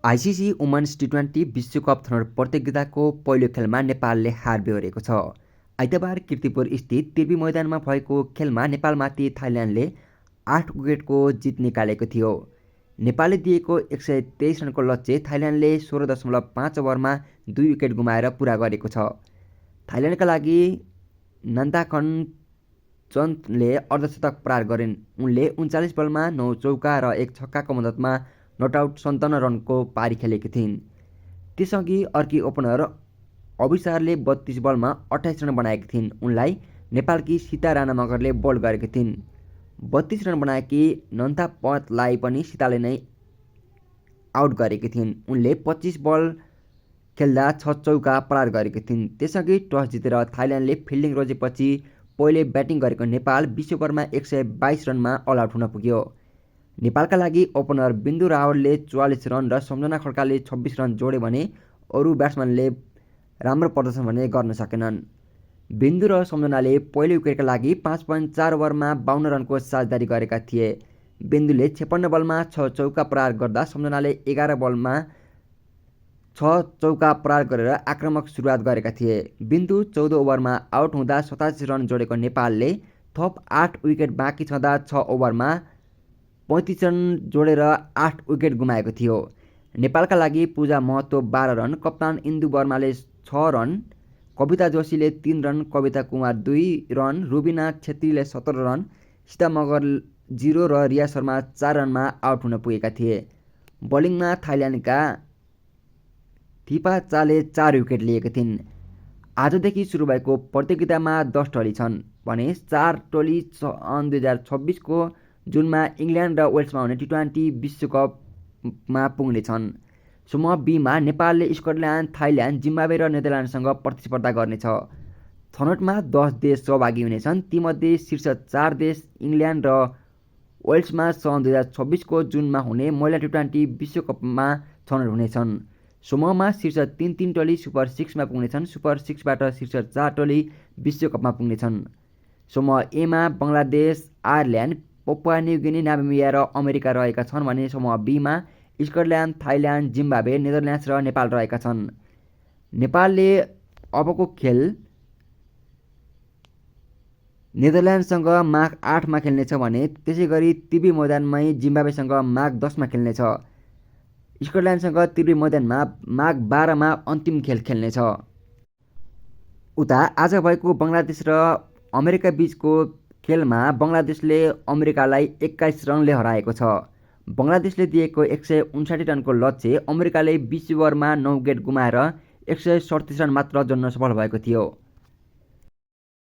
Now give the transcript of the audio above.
ICC women's टी20 विश्वकप छनौट प्रतियोगिताको पहिलो खेलमा नेपालले हार बेहोरेको छ। आइतबार कीर्तिपुर स्थित तिर्बी मैदानमा भएको खेलमा नेपालमाथि थाइल्यान्डले 8 विकेटको जित निकालेको थियो। नेपालले दिएको 123 रनको लक्ष्य थाइल्यान्डले 16.5 ओभरमा 2 विकेट गुमाएर पुरा गरेको छ। थाइल्यान्डका लागि नन्ताखन चन्दले अर्धशतक प्रहार गरिन्। उनले 39 बलमा 9 चौका र 1 छक्काको मद्दतमा नटआउट 57 रनको पारी खेलेकी थिइन्। त्यसअघि अर्की ओपनर अभिसारले 32 बलमा 28 रन बनाएकी थिइन्। उनलाई नेपालकी सीता राणा मगरले बोल्ड गरेकी थिइन्। 32 रन बनाएकी नन्तापतलाई पनि सीताले नै आउट गरेकी थिइन्। उनले 25 बल खेल्दा 6 चौका प्रहार गरेकी थिइन्। त्यसअघि टस जितेर थाइल्यान्डले फिल्डिङ रोजेपछि पहिले ब्याटिङ गरेको नेपाल विश्वभरमा 122 रनमा अल आउट हुन पुग्यो। नेपालका लागि ओपनर बिन्दु रावलले 44 रन र सम्झना खड्काले 26 रन जोडे भने अरू ब्याट्सम्यानले राम्रो प्रदर्शन भने गर्न सकेनन्। बिन्दु र सम्झनाले पहिलो विकेटका लागि 5.4 ओभरमा 52 रनको साझेदारी गरेका थिए। बिन्दुले 56 बलमा 6 चौका प्रहार गर्दा सम्झनाले 11 बलमा 6 चौका प्रहार गरेर आक्रामक सुरुवात गरेका थिए। बिन्दु 14 ओभरमा आउट हुँदा 87 रन जोडेको नेपालले थप 8 विकेट बाँकी छँदा 6 ओभरमा 35 रन जोडेर 8 विकेट गुमाएको थियो। नेपालका लागि पूजा महतो 12 रन, कप्तान इन्दु वर्माले 6 रन, कविता जोशीले 3 रन, कविता कुमार 2 रन, रुबिना छेत्रीले 17 रन, सीता मगर 0 र रिया शर्मा 4 रनमा आउट हुन पुगेका थिए। बलिङमा थाइल्यान्डका थिपाचाले 4 विकेट लिएका थिइन्। आजदेखि सुरु भएको प्रतियोगितामा 10 टोली छन् भने 4 टोली सन् 2026 को जुनमा इङ्ल्यान्ड र वेल्समा हुने टी20 विश्वकपमा पुग्नेछन्। समूह बीमा नेपालले स्कटल्यान्ड, थाइल्यान्ड, जिम्बाब्वे र नेदरल्यान्डसँग प्रतिस्पर्धा गर्नेछ। छनौटमा 10 देश सहभागी हुनेछन्। तीमध्ये शीर्ष 4 देश इङ्ल्यान्ड र वेल्समा सन् 2026 को जुनमा हुने महिला टी20 विश्वकपमा छनौट हुनेछन्। समूहमा शीर्ष 3 टोली सुपर 6मा पुग्नेछन्। सुपर 6बाट शीर्ष 4 टोली विश्वकपमा पुग्नेछन्। समूह एमा Bangladesh, Ireland, Papua New Guinea, Namibia र अमेरिका रहेका छन् भने समूह बीमा स्कटल्यान्ड, थाइल्यान्ड, जिम्बाब्वे, नेदरल्यान्ड्स र नेपाल रहेका छन्। नेपालले अबको खेल नेदरल्यान्ड्ससँग माघ 8 मा खेल्नेछ भने त्यसैगरी तिर्बी मैदानमै जिम्बाब्वेसँग माघ 10 मा खेल्नेछ। स्कटल्यान्डसँग तिर्बी मैदानमा माघ 12 मा अन्तिम खेल खेल्नेछ। उता आज भएको बङ्गलादेश र अमेरिका बीचको खेलमा बङ्गलादेशले अमेरिकालाई 21 रनले हराएको छ। बङ्गलादेशले दिएको 159 रनको लक्ष्य अमेरिकाले 20 ओभरमा 9 विकेट गुमाएर 137 रन मात्र जोड्न सफल भएको थियो।